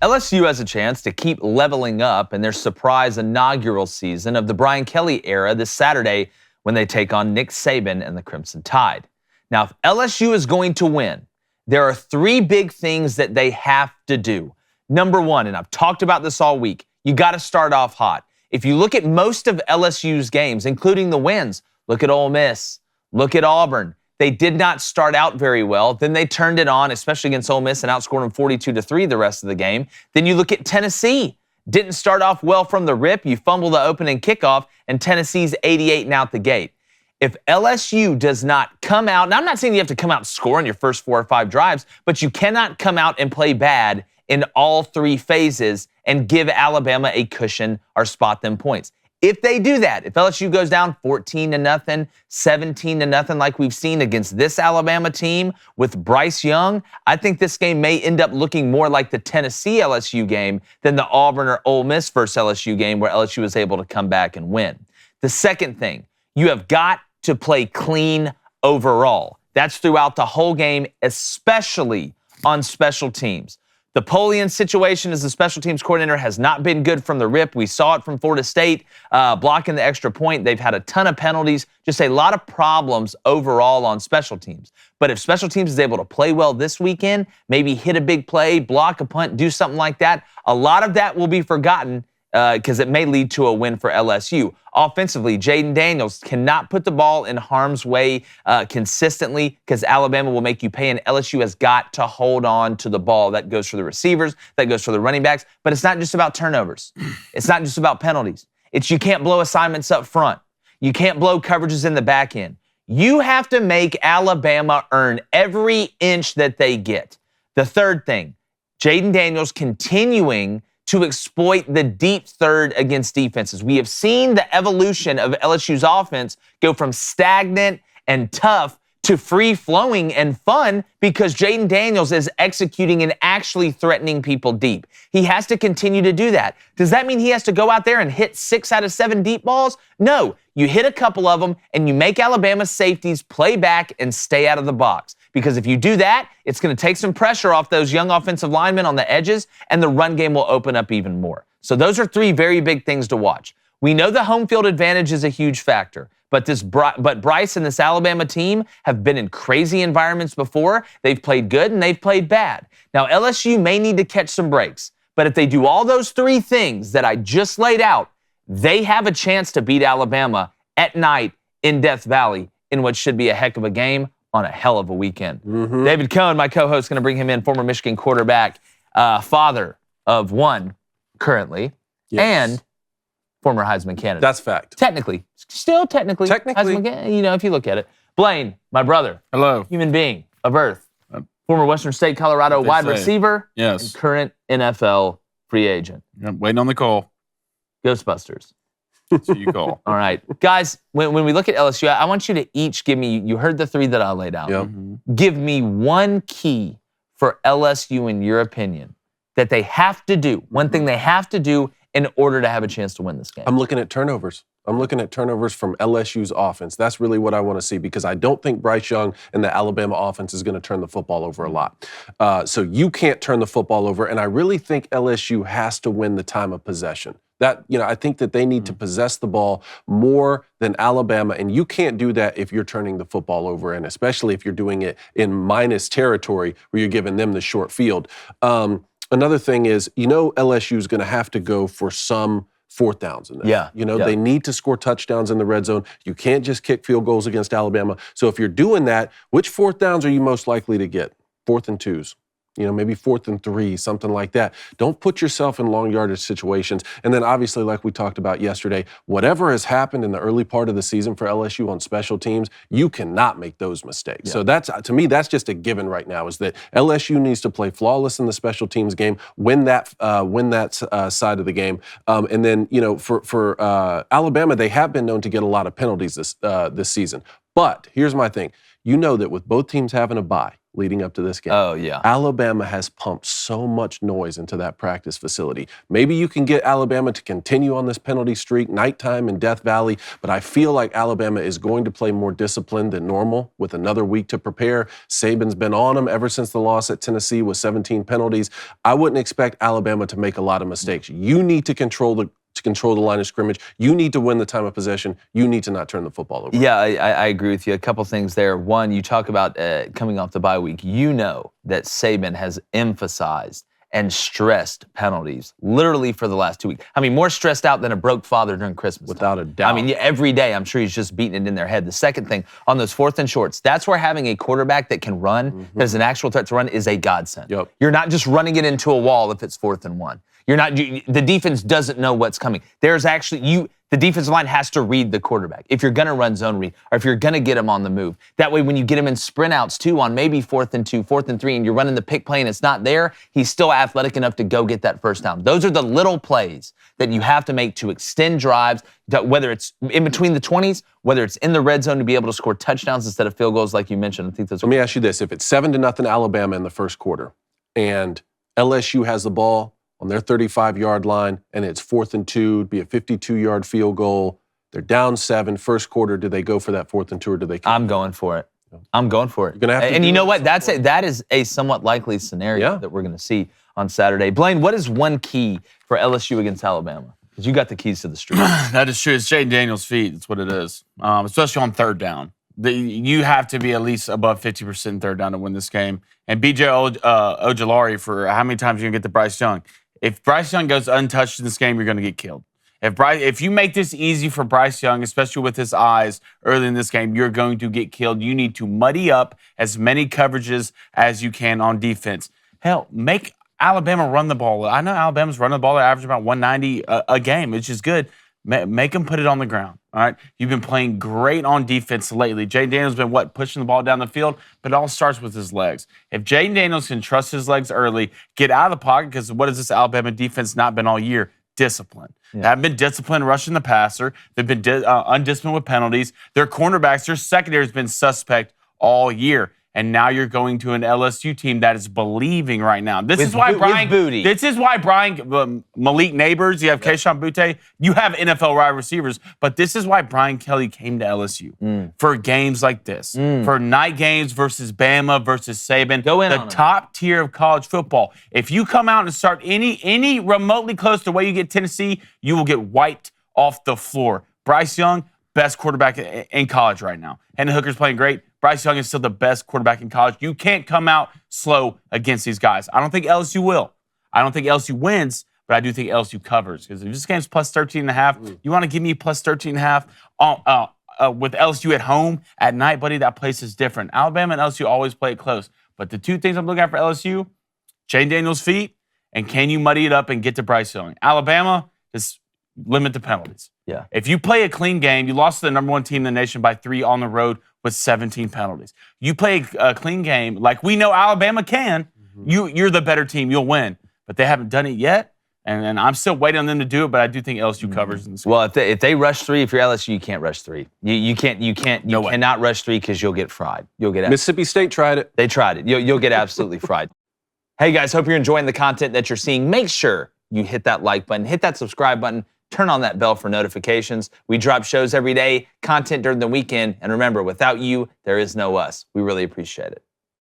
LSU has a chance to keep leveling up in their surprise inaugural season of the Brian Kelly era this Saturday when they take on Nick Saban and the Crimson Tide. Now, if LSU is going to win, there are three big things that they have to do. Number one, and I've talked about this all week, you got to start off hot. If you look at most of LSU's games, including the wins, look at Ole Miss, look at Auburn. They did not start out very well. Then they turned it on, especially against Ole Miss, and outscored them 42-3 the rest of the game. Then you look at Tennessee. Didn't start off well from the rip. You fumble the opening kickoff, and Tennessee's 88 and out the gate. If LSU does not come out, now I'm not saying you have to come out and score in your first 4 or 5 drives, but you cannot come out and play bad in all 3 phases and give Alabama a cushion or spot them points. If they do that, if LSU goes down 14-0, 17-0, like we've seen against this Alabama team with Bryce Young, I think this game may end up looking more like the Tennessee LSU game than the Auburn or Ole Miss versus LSU game where LSU was able to come back and win. The second thing, you have got to play clean overall. That's throughout the whole game, especially on special teams. The Polian situation as the special teams coordinator has not been good from the rip. We saw it from Florida State, blocking the extra point. They've had a ton of penalties, just a lot of problems overall on special teams. But if special teams is able to play well this weekend, maybe hit a big play, block a punt, do something like that, a lot of that will be forgotten because it may lead to a win for LSU. Offensively, Jaden Daniels cannot put the ball in harm's way consistently because Alabama will make you pay, and LSU has got to hold on to the ball. That goes for the receivers, that goes for the running backs, but it's not just about turnovers. It's not just about penalties. It's you can't blow assignments up front. You can't blow coverages in the back end. You have to make Alabama earn every inch that they get. The third thing, Jaden Daniels continuing to exploit the deep third against defenses. We have seen the evolution of LSU's offense go from stagnant and tough to free-flowing and fun because Jaden Daniels is executing and actually threatening people deep. He has to continue to do that. Does that mean he has to go out there and hit 6 out of 7 deep balls? No. You hit a couple of them, and you make Alabama's safeties play back and stay out of the box. Because if you do that, it's going to take some pressure off those young offensive linemen on the edges, and the run game will open up even more. So those are 3 very big things to watch. We know the home field advantage is a huge factor, but Bryce and this Alabama team have been in crazy environments before. They've played good and they've played bad. Now, LSU may need to catch some breaks, but if they do all those 3 things that I just laid out, they have a chance to beat Alabama at night in Death Valley in what should be a heck of a game on a hell of a weekend. Mm-hmm. David Cohn, my co-host, going to bring him in, former Michigan quarterback, father of 1 currently, and former Heisman candidate. That's fact. Still technically. Heisman, if you look at it. Blaine, my brother. Hello. Human being of Earth. Former Western State, Colorado wide receiver. Yes. And current NFL free agent. I'm waiting on the call. Ghostbusters. So you call. All right. Guys, when we look at LSU, I want you to each give me, you heard the 3 that I laid out. Yep. Mm-hmm. Give me 1 key for LSU in your opinion that they have to do, one thing they have to do in order to have a chance to win this game. I'm looking at turnovers. I'm looking at turnovers from LSU's offense. That's really what I want to see because I don't think Bryce Young and the Alabama offense is going to turn the football over a lot. So you can't turn the football over, and I really think LSU has to win the time of possession. I think that they need to possess the ball more than Alabama, and you can't do that if you're turning the football over, and especially if you're doing it in minus territory where you're giving them the short field. Another thing is, LSU is going to have to go for some 4th downs in there. They need to score touchdowns in the red zone. You can't just kick field goals against Alabama. So if you're doing that, which 4th downs are you most likely to get? 4th and 2s. Maybe 4th and 3, something like that. Don't put yourself in long yardage situations. And then obviously, like we talked about yesterday, whatever has happened in the early part of the season for LSU on special teams, you cannot make those mistakes. So to me, that's just a given right now, is that LSU needs to play flawless in the special teams game, win that side of the game. And then, for Alabama, they have been known to get a lot of penalties this season. But here's my thing. You know that with both teams having a bye leading up to this game, Oh, yeah. Alabama has pumped so much noise into that practice facility. Maybe you can get Alabama to continue on this penalty streak, nighttime in Death Valley, but I feel like Alabama is going to play more disciplined than normal with another week to prepare. Saban's been on them ever since the loss at Tennessee with 17 penalties. I wouldn't expect Alabama to make a lot of mistakes. You need to control the line of scrimmage. You need to win the time of possession. You need to not turn the football over. Yeah, I agree with you. A couple things there. One, you talk about coming off the bye week. You know that Saban has emphasized and stressed penalties literally for the last 2 weeks. I mean, more stressed out than a broke father during Christmas Without time. a doubt. I mean, every day I'm sure he's just beating it in their head. The second thing, on those 4th and shorts, that's where having a quarterback that can run, that is an actual threat to run, is a godsend. Yep. You're not just running it into a wall if it's 4th and 1. The defense doesn't know what's coming. The defensive line has to read the quarterback. If you're going to run zone read, or if you're going to get him on the move. That way, when you get him in sprint outs too, on maybe 4th and 2, 4th and 3, and you're running the pick play and it's not there, he's still athletic enough to go get that first down. Those are the little plays that you have to make to extend drives, whether it's in between the 20s, whether it's in the red zone to be able to score touchdowns instead of field goals like you mentioned. I think that's. Let me ask you this. If it's 7-0 Alabama in the first quarter and LSU has the ball on their 35-yard line, and it's 4th and 2, it'd be a 52-yard field goal. They're down 7. First quarter, do they go for that 4th and 2, or do they? I'm going for it. I'm going for it. You're gonna have to and you know what? that is a somewhat likely scenario that we're going to see on Saturday. Blaine, what is one key for LSU against Alabama? Because you got the keys to the street. That is true. It's Jaden Daniels' feet. That's what it is, especially on 3rd down. You have to be at least above 50% 3rd down to win this game. And B.J. Ojulari, for how many times are you going to get to Bryce Young? If Bryce Young goes untouched in this game, you're going to get killed. If you make this easy for Bryce Young, especially with his eyes early in this game, you're going to get killed. You need to muddy up as many coverages as you can on defense. Hell, make Alabama run the ball. I know Alabama's running the ball. They average about 190 a game, which is good. Make them put it on the ground, all right? You've been playing great on defense lately. Jaden Daniels has been, pushing the ball down the field, but it all starts with his legs. If Jaden Daniels can trust his legs early, get out of the pocket, because what has this Alabama defense not been all year? Discipline. They haven't been disciplined rushing the passer. They've been undisciplined with penalties. Their cornerbacks, their secondary has been suspect all year. And now you're going to an LSU team that is believing right now. This is why Malik Neighbors, you have Keyshawn Butte, you have NFL wide receivers, but this is why Brian Kelly came to LSU for games like this, for night games versus Bama versus Saban, the top tier of college football. If you come out and start any remotely close to the way you get Tennessee, you will get wiped off the floor. Bryce Young, best quarterback in college right now. Hendon Hooker's playing great. Bryce Young is still the best quarterback in college. You can't come out slow against these guys. I don't think LSU will. I don't think LSU wins, but I do think LSU covers. Because if this game's plus 13.5, you want to give me plus 13.5 with LSU at home at night, buddy, that place is different. Alabama and LSU always play it close. But the two things I'm looking at for LSU, Jaden Daniels' feet, and can you muddy it up and get to Bryce Young? Alabama, just limit the penalties. Yeah. If you play a clean game, you lost to the number 1 team in the nation by 3 on the road with 17 penalties. You play a clean game like we know Alabama can, you're the better team, you'll win. But they haven't done it yet, and I'm still waiting on them to do it, but I do think LSU covers in this game. Well, if they rush 3, if you're LSU, you can't rush 3. You cannot rush 3 because you'll get fried. Mississippi State tried it. They tried it. You'll get absolutely fried. Hey, guys, hope you're enjoying the content that you're seeing. Make sure you hit that like button, hit that subscribe button, turn on that bell for notifications. We drop shows every day, content during the weekend. And remember, without you, there is no us. We really appreciate it.